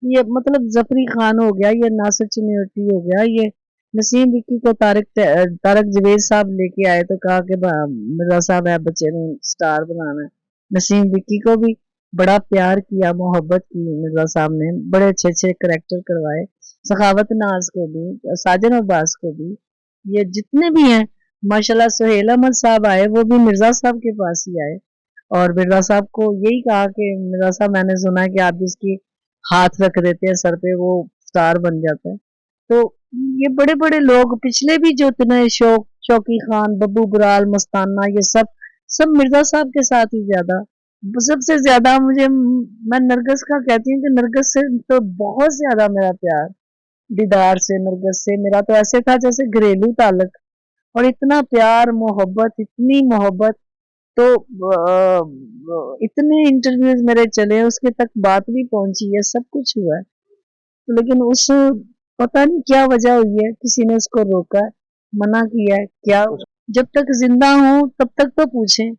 یہ مطلب ظفری خان ہو گیا، یہ ناصر چنیوٹی ہو گیا، یہ نسیم وکی کو طارق جوید صاحب لے کے آئے تو کہا کہ مرزا صاحب ہے بچے نے سٹار بنانا ہے۔ نسیم وکی کو بھی بڑا پیار کیا، محبت کی مرزا صاحب نے، بڑے اچھے اچھے کریکٹر کروائے، سخاوت ناز کو بھی، ساجن عباس کو بھی، یہ جتنے بھی ہیں ماشاءاللہ۔ سہیل احمد صاحب آئے، وہ بھی مرزا صاحب کے پاس ہی آئے اور مرزا صاحب کو یہی کہا کہ مرزا صاحب میں نے سنا ہے کہ آپ جس کی ہاتھ رکھ دیتے ہیں سر پہ وہ سٹار بن جاتا ہے۔ تو یہ بڑے بڑے لوگ پچھلے بھی جو اتنے شوقی خان، ببو برال، مستانہ، یہ سب مرزا صاحب کے ساتھ ہی زیادہ، سب سے زیادہ میں نرگس کا کہتی ہوں کہ نرگس سے تو بہت زیادہ میرا پیار، دیدار سے، نرگس سے میرا تو ایسے تھا جیسے گھریلو تعلق، اور اتنا پیار، محبت، اتنی محبت، تو اتنے انٹرویوز میرے چلے، اس کے تک بات بھی پہنچی ہے، سب کچھ ہوا ہے، لیکن اس پتہ نہیں کیا وجہ ہوئی ہے، کسی نے اس کو روکا ہے، منع کیا ہے کیا۔ جب تک زندہ ہوں تب تک تو پوچھیں،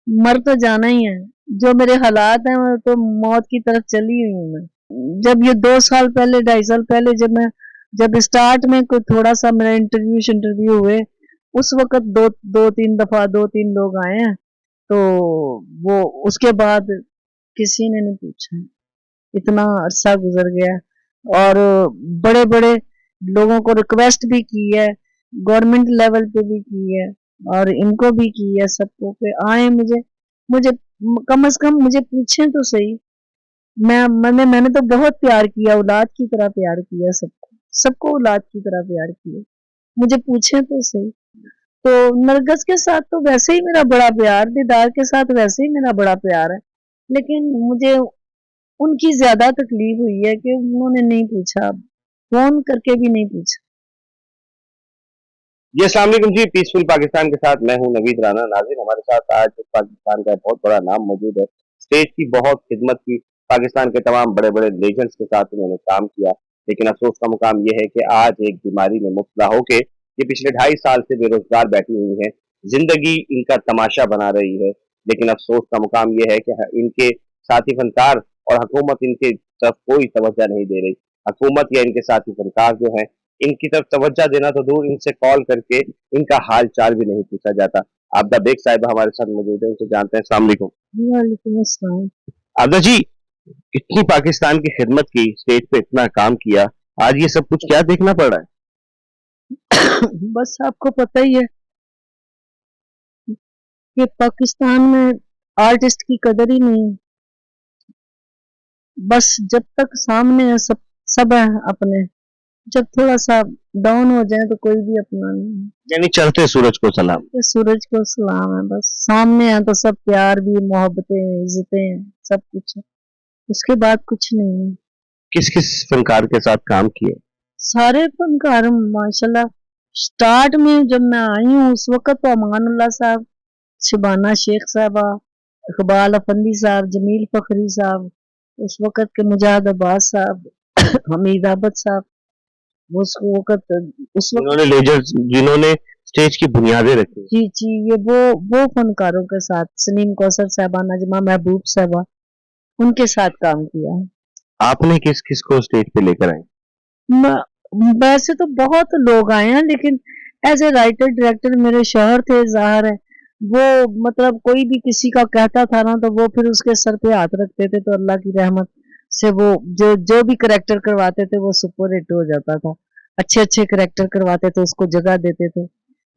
مر تو جانا ہی ہے، جو میرے حالات ہیں وہ تو موت کی طرف چلی ہوئی ہوں میں۔ جب یہ 2 سال پہلے، 2.5 سال پہلے جب اسٹارٹ میں کوئی تھوڑا سا میرا انٹرویو ہوئے، اس وقت دو تین دفعہ 2-3 لوگ آئے ہیں، تو وہ اس کے بعد کسی نے نہیں پوچھا، اتنا عرصہ گزر گیا، اور بڑے بڑے لوگوں کو ریکویسٹ بھی کی ہے، گورنمنٹ لیول پہ بھی کی ہے، اور ان کو بھی کی ہے، سب کو کہ آئیں، مجھے کم از کم مجھے پوچھیں تو صحیح۔ میں نے تو بہت پیار کیا، اولاد کی طرح پیار کیا، سب کو اولاد کی طرح پیار کیا، مجھے پوچھیں تو صحیح۔ تو نرگس کے ساتھ تو ویسے ہی میرا بڑا پیار، دیدار کے ساتھ ویسے ہی میرا بڑا پیار ہے، لیکن مجھے ان کی زیادہ تکلیف ہوئی ہے کہ انہوں نے نہیں پوچھا، فون کر کے بھی نہیں پوچھا۔ جی السلام علیکم جی، پیسفل پاکستان کے ساتھ میں ہوں نوید رانا۔ ناظرین، ہمارے ساتھ آج پاکستان کا بہت بڑا نام موجود ہے، اسٹیج کی بہت خدمت کی، پاکستان کے تمام بڑے بڑے لیجنڈز کے ساتھ انہوں نے کام کیا، لیکن افسوس کا مقام یہ ہے کہ آج ایک بیماری میں مبتلا ہو کے یہ پچھلے 2.5 سال سے بے روزگار بیٹھی ہوئی ہیں، زندگی ان کا تماشا بنا رہی ہے، لیکن افسوس کا مقام یہ ہے کہ ان کے ساتھی فنکار اور حکومت ان کے طرف کوئی توجہ نہیں دے رہی۔ حکومت یا ان کے ساتھی فنکار جو ہیں، ان کی طرف توجہ دینا تو دور، ان سے کال کر کے ان کا حال چال بھی نہیں پوچھا جاتا۔ عابدہ بیگ صاحبہ ہمارے ساتھ موجود ہیں، ان سے جانتے ہیں۔ السلام علیکم۔ وعلیکم السلام۔ عابدہ جی، اتنی پاکستان کی خدمت کی، اسٹیج پہ اتنا کام کیا، آج یہ سب کچھ کیا دیکھنا پڑ رہا ہے؟ بس آپ کو پتہ ہی ہے کہ پاکستان میں آرٹسٹ کی قدر ہی نہیں، بس جب تک سامنے ہے سب ہے اپنے، جب تھوڑا سا ڈاؤن ہو جائے تو کوئی بھی اپنا نہیں، یعنی چڑھتے سورج کو سلام۔ سورج کو سلام ہے، بس سامنے ہے تو سب پیار بھی، محبتیں، عزتیں، سب کچھ ہے، اس کے بعد کچھ نہیں ہے۔ کس کس فنکار کے ساتھ کام کیے؟ سارے فنکار ماشاءاللہ۔ سٹارٹ میں جب میں آئی ہوں اس وقت تو امان اللہ صاحب، شبانہ شیخ صاحبہ، اقبال افندی صاحب، جمیل فخری صاحب، اس وقت کے مجاہد عباس صاحب، حمید عابد صاحب، جنہوں نے اسٹیج کی بنیادیں رکھی۔ جی یہ وہ فنکاروں کے ساتھ، سنیم کوثر صاحبہ، نجمہ محبوب صاحبہ، ان کے ساتھ کام کیا ہے۔ آپ نے کس کس کو اسٹیج پہ لے کر آئے؟ ویسے تو بہت لوگ آئے ہیں، لیکن ایز اے رائٹر ڈائریکٹر میرے شوہر تھے، ظاہر ہے وہ مطلب کوئی بھی کسی کا کہتا تھا نا تو وہ پھر اس کے سر پہ ہاتھ رکھتے تھے، تو اللہ کی رحمت سے وہ جو بھی کریکٹر کرواتے تھے وہ سپر ہٹ ہو جاتا تھا، اچھے کریکٹر کرواتے تھے، اس کو جگہ دیتے تھے،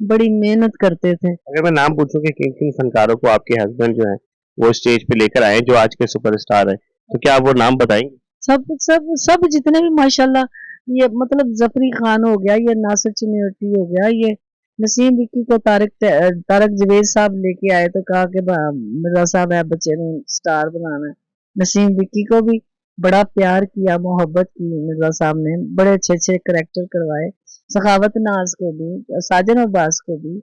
بڑی محنت کرتے تھے۔ اگر میں نام پوچھوں کہ کن کن فنکاروں کو آپ کے ہسبینڈ جو ہیں وہ اسٹیج پہ لے کر آئے جو آج کے سپر اسٹار ہیں، تو کیا آپ وہ نام بتائیں گے؟ سب جتنے بھی ماشاءاللہ، یہ مطلب ظفری خان ہو گیا، یہ ناصر چنیوٹی ہو گیا، یہ نسیم وکی کو طارق جوید صاحب لے کے آئے تو کہا کہ مرزا صاحب ہے بچے نے سٹار بنانا ہے۔ نسیم وکی کو بھی بڑا پیار کیا، محبت کی مرزا صاحب نے، بڑے اچھے کریکٹر کروائے، سخاوت ناز کو بھی، ساجن عباس کو بھی،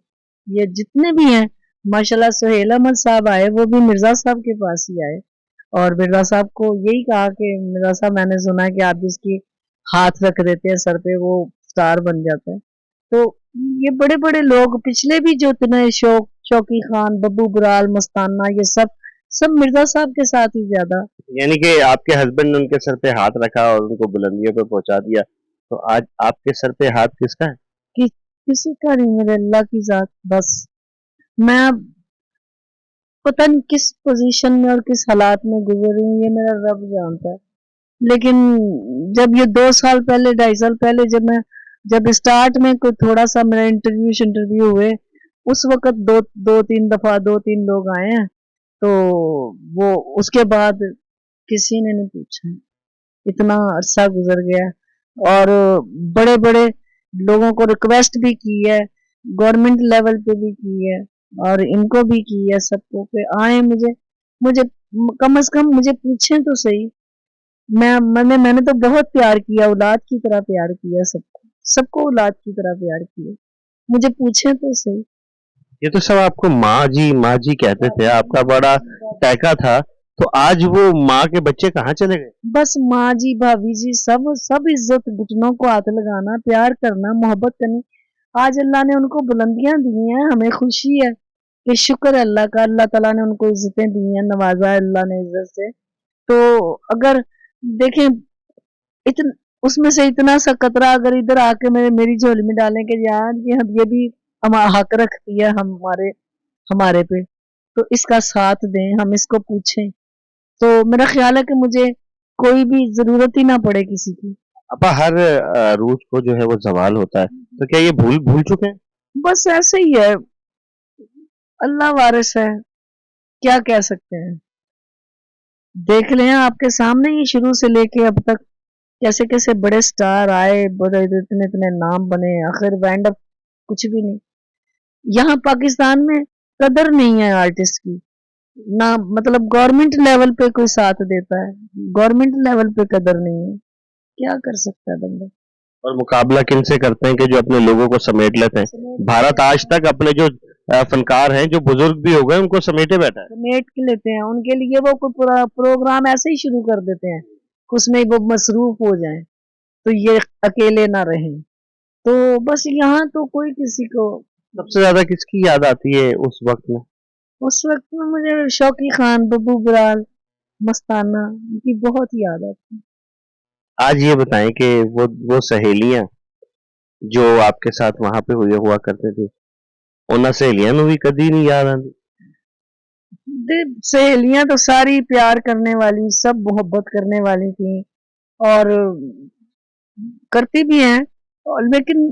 یہ جتنے بھی ہیں ماشاءاللہ۔ سہیل احمد صاحب آئے، وہ بھی مرزا صاحب کے پاس ہی آئے، اور مرزا صاحب کو یہی کہا کہ مرزا صاحب میں نے سنا ہے کہ آپ جس کی ہاتھ رکھ دیتے ہیں سر پہ وہ سٹار بن جاتا ہے۔ تو یہ بڑے بڑے لوگ پچھلے بھی جو اتنے شوقی خان، ببو برال، مستانہ، یہ सब मिर्जा साहब के साथ ही ज्यादा। यानी कि आपके हस्बैंड ने उनके सर पे हाथ रखा और उनको बुलंदियों पे पहुंचा दिया, तो आज आपके सर पे हाथ किसका है? किसी का नहीं, मेरे अल्लाह की जात बस। मैं अब पता नहीं किस पोजीशन में और किस हालात में गुजर रही हूँ, ये मेरा रब जानता है। लेकिन जब ये 2 साल पहले 2.5 साल पहले जब स्टार्ट में कोई थोड़ा सा मेरा इंटरव्यू हुए, उस वक्त दो तीन लोग आए हैं, तो वो उसके बाद किसी ने नहीं पूछा। इतना अरसा गुजर गया और बड़े बड़े लोगों को रिक्वेस्ट भी की है, गवर्नमेंट लेवल पे भी की है और इनको भी की है, सबको कि आए मुझे मुझे कम से कम मुझे पूछें तो सही। मैंने तो बहुत प्यार किया, औलाद की तरह प्यार किया, सबको सबको औलाद की तरह प्यार किया, मुझे पूछें तो सही। ये तो सब आपको माँ जी कहते थे, आपका बड़ा तहका था, तो आज वो माँ के बच्चे कहाँ चले गए? बस माँ जी भाभी जी सब सब इज्जत, घुटनों को हाथ लगाना, प्यार करना, मोहब्बत करनी। आज अल्लाह ने उनको बुलंदियां दी हैं, हमें खुशी है कि शुक्र है अल्लाह का, अल्लाह ताला ने उनको इज्जतें दी हैं, नवाजा है अल्लाह ने इज्जत से। तो अगर देखें इतन उसमें से इतना सा कतरा अगर इधर आके मेरी झोली में डालें कि यार ये हम ये भी हम हक रखती है हमारे हमारे पे, तो इसका साथ दें, हम इसको पूछें, तो मेरा ख्याल है कि मुझे कोई भी जरूरत ही ना पड़े किसी की। आपा हर रूठ को जो है वो जवाल होता है, तो क्या ये भूल भूल चुके हैं? बस ऐसे ही है, अल्लाह वारिस है, क्या कह सकते हैं। देख लें आपके सामने ही शुरू से लेके अब तक कैसे कैसे बड़े स्टार आए, बड़े इतने इतने नाम बने, आखिर एंड अप कुछ भी नहीं। यहाँ पाकिस्तान में कदर नहीं है आर्टिस्ट की, ना मतलब गवर्नमेंट लेवल पे कोई साथ देता है, गवर्नमेंट लेवल पे कदर नहीं है, क्या कर सकता है बंदा। और मुकाबला किनसे करते हैं कि जो अपने लोगों को समेट लेते हैं? भारत आज तक अपने जो फनकार हैं, जो बुजुर्ग भी हो गए, उनको समेटे बैठा है। समेट के लेते हैं, उनके लिए वो कोई पूरा प्रोग्राम ऐसे ही शुरू कर देते हैं, उसमें वो मसरूफ हो जाएं, तो ये अकेले ना रहें। तो बस यहाँ तो कोई किसी को, सबसे ज्यादा किसकी याद आती है उस वक्त में? उस वक्त में मुझे शौकी खान, बब्बू बराल, मस्ताना, उनकी बहुत याद आती है। आज ये बताएं कि वो सहेलियां जो आपके साथ वहां पे हुआ करते थे, उन सहेलियां नु भी कदी नहीं याद आती? सहेलियां तो सारी प्यार करने वाली, सब मोहब्बत करने वाली थी और करती भी हैं, और लेकिन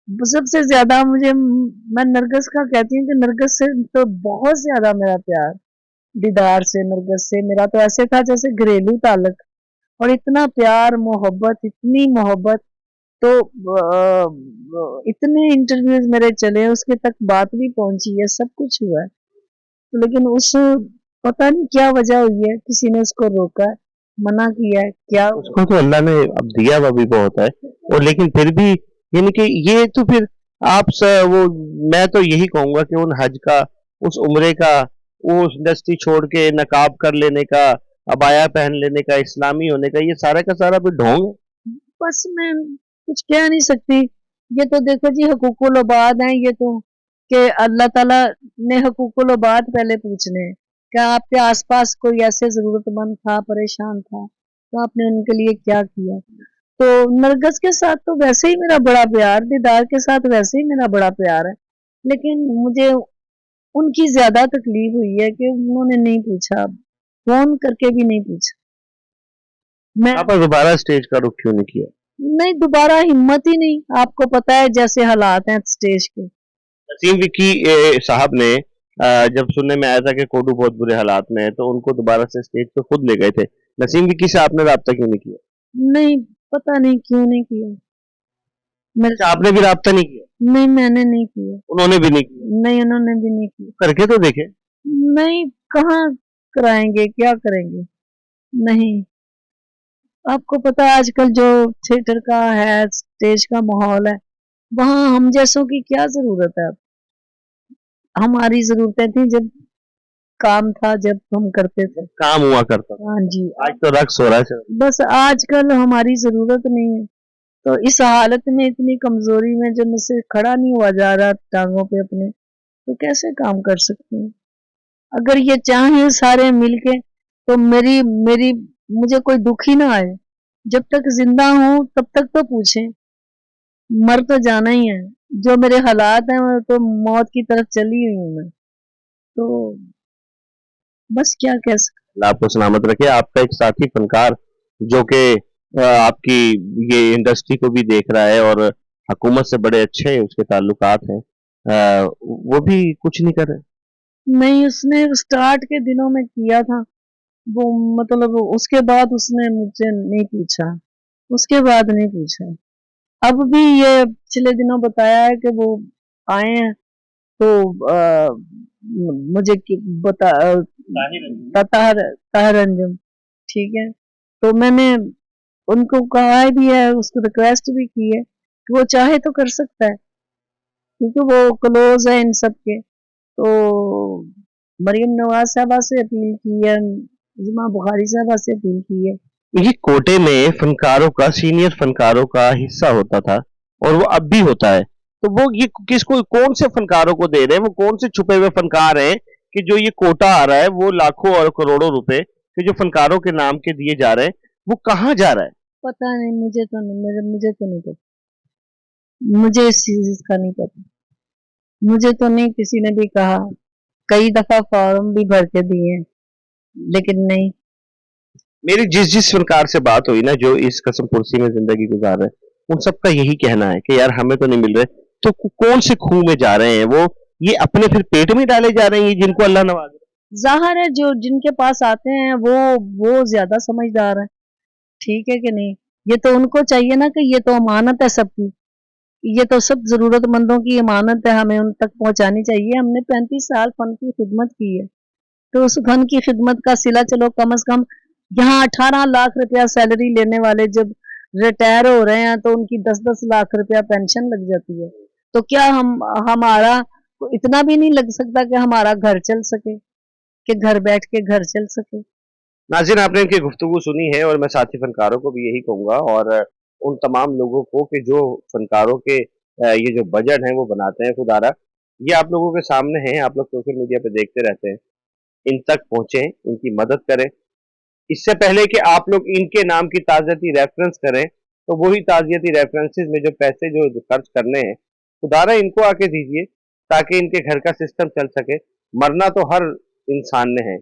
सबसे ज्यादा मुझे, मैं नरगस का कहती हूँ कि नरगस से तो बहुत ज्यादा मेरा प्यार, दीदार से, नरगस से मेरा तो ऐसे था जैसे घरेलू ताल्लुक, और इतना प्यार मोहब्बत, इतनी मोहब्बत, तो इतने इंटरव्यूज मेरे चले, उसके तक बात भी पहुंची है, सब कुछ हुआ है, तो लेकिन उस पता नहीं क्या वजह हुई है, किसी ने उसको रोका है, मना किया है क्या। उसको तो अल्लाह ने अब दिया हुआ भी बहुत है, और लेकिन फिर भी यानी कि ये तो फिर वो मैं तो यही कहूंगा कि उन हज का, उस उम्रे का, वो उस इंडस्ट्री छोड़ के नकाब कर लेने का, अबाया पहन लेने का, इस्लामी होने का, ये सारा का सारा भी ढोंग है। बस मैं कुछ कह नहीं सकती, ये तो देखो जी हकूकुल इबाद हैं ये तो, कि अल्लाह ताला ने हकूकुल इबाद पहले पूछने हैं। क्या आपके आसपास कोई ऐसे जरूरतमंद था, परेशान था, तो आपने उनके लिए क्या किया। तो नरगस के साथ तो वैसे ही मेरा बड़ा प्यार, दीदार के साथ वैसे ही मेरा बड़ा प्यार है, लेकिन मुझे उनकी ज्यादा तकलीफ हुई है कि उन्होंने नहीं पूछा, फोन करके भी नहीं पूछा। मैं आप दोबारा स्टेज का रुख क्यों नहीं किया? नहीं, दोबारा हिम्मत ही नहीं, आपको पता है जैसे हालात हैं स्टेज के। नसीम विक्की साहब ने जब सुनने में आया था कि कोडू बहुत बुरे हालात में है, तो उनको दोबारा से स्टेज पे खुद ले गए थे। नसीम विक्की से आपने राब्ता क्यों नहीं किया? नहीं, पता नहीं क्यों नहीं किया। मैं अच्छा, आपने भी राब्ता नहीं किया? नहीं, मैंने नहीं किया। उन्होंने भी नहीं किया? नहीं, उन्होंने भी नहीं किया। करके तो देखे। नहीं, कहाँ कराएंगे, क्या करेंगे, नहीं। आपको पता है आजकल जो थिएटर का है, स्टेज का माहौल है, वहां हम जैसों की क्या जरूरत है। हमारी जरूरतें थी जब काम था, जब हम करते थे। काम हुआ करता था। हाँ जी। आज तो रक्स हो रहा है सर। बस आजकल हमारी जरूरत नहीं है, तो इस हालत में, इतनी कमजोरी में, जब मुझसे खड़ा नहीं हुआ जा रहा टांगों पे अपने, तो कैसे काम कर सकते हैं। अगर ये चाहें सारे मिलके तो मेरी मेरी मुझे कोई दुख ही ना आए। जब तक जिंदा हूं तब तक तो पूछें, मर तो जाना ही है। जो मेरे हालात हैं वो तो मौत की तरफ चली हुई हूं मैं, तो बस क्या कह सकते। अल्लाह आपको सलामत रखे। आपका एक साथी फनकार जो कि आपकी ये इंडस्ट्री को भी देख रहा है और हुकूमत से बड़े अच्छे उसके ताल्लुकात हैं, वो भी कुछ नहीं कर रहे। नहीं, उसने स्टार्ट के दिनों में किया था वो, मतलब उसके बाद उसने मुझसे नहीं पूछा, उसके बाद नहीं पूछा। अब भी ये पिछले दिनों बताया है कि वो आए हैं तो मुझे बता ताहिर ताहिर अंजुम, ठीक है। तो मैंने उनको कहा भी है, उसको रिक्वेस्ट भी की है कि वो चाहे तो कर सकता है, क्योंकि वो क्लोज है इन सब के। तो मरियम नवाज साहबा से अपील की है, जुमा बुखारी साहबा से अपील की है। ये कोटे में फनकारों का, सीनियर फनकारों का हिस्सा होता था और वो अब भी होता है। तो वो ये किसको, कौन से फनकारों को दे रहे हैं? वो कौन से छुपे हुए फनकार हैं कि जो ये कोटा आ रहा है, वो लाखों और करोड़ों रुपए कि जो फनकारों के नाम के दिए जा रहे हैं, वो कहाँ जा रहा है? पता नहीं, मुझे तो नहीं पता, मुझे इस चीज का नहीं पता। मुझे तो नहीं किसी ने भी कहा, कई दफा फॉर्म भी भर के दिए, लेकिन नहीं। मेरी जिस जिस फनकार से बात हुई ना, जो इस कसम कुर्सी में जिंदगी गुजार रहे हैं, उन सबका यही कहना है कि यार हमें तो नहीं मिल रहे। तो कौन से खूह में जा रहे हैं वो? ये अपने फिर पेट में डाले जा रहे हैं, ये जिनको अल्लाह नवाज रहा जाहिर है जो जिनके पास आते हैं वो ज्यादा समझदार है, ठीक है कि नहीं। ये तो उनको चाहिए ना कि ये तो अमानत है सबकी, ये तो सब जरूरतमंदों की अमानत है, हमें उन तक पहुंचानी चाहिए। हमने 35 साल फन की खिदमत की है, तो उस फन की खिदमत का सिला चलो कम से कम। यहाँ 18 लाख रुपया सैलरी लेने वाले जब रिटायर हो रहे हैं तो उनकी 10-10 लाख रुपया पेंशन लग जाती है। तो क्या हम हमारा तो इतना भी नहीं लग सकता कि हमारा घर चल सके, कि घर बैठ के घर चल सके। नाज़रीन, आपने इनकी गुफ्तगू सुनी है और मैं साथी फनकारों को भी यही कहूँगा और उन तमाम लोगों को कि जो फनकारों के ये जो बजट हैं वो बनाते हैं खुदारा, ये आप लोगों के सामने हैं, आप लोग सोशल मीडिया पे देखते रहते हैं। इन तक पहुँचे, इनकी मदद करें। इससे पहले कि आप लोग इनके नाम की ताज़ियती रेफ़रेंस करें, तो वही ताज़ियती रेफ़रेंसेस में जो पैसे जो खर्च करने हैं, खुदारा इनको आके दीजिए ताकि इनके घर का सिस्टम चल सके। मरना तो हर इंसान ने है,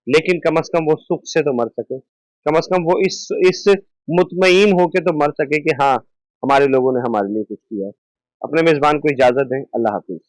लेकिन कम से कम वो सुख से तो मर सके, कम से कम वो इस मुतमईन होके तो मर सके कि हाँ, हमारे लोगों ने हमारे लिए कुछ किया है। अपने मेज़बान को इजाज़त दें। अल्लाह हाफ़िज़।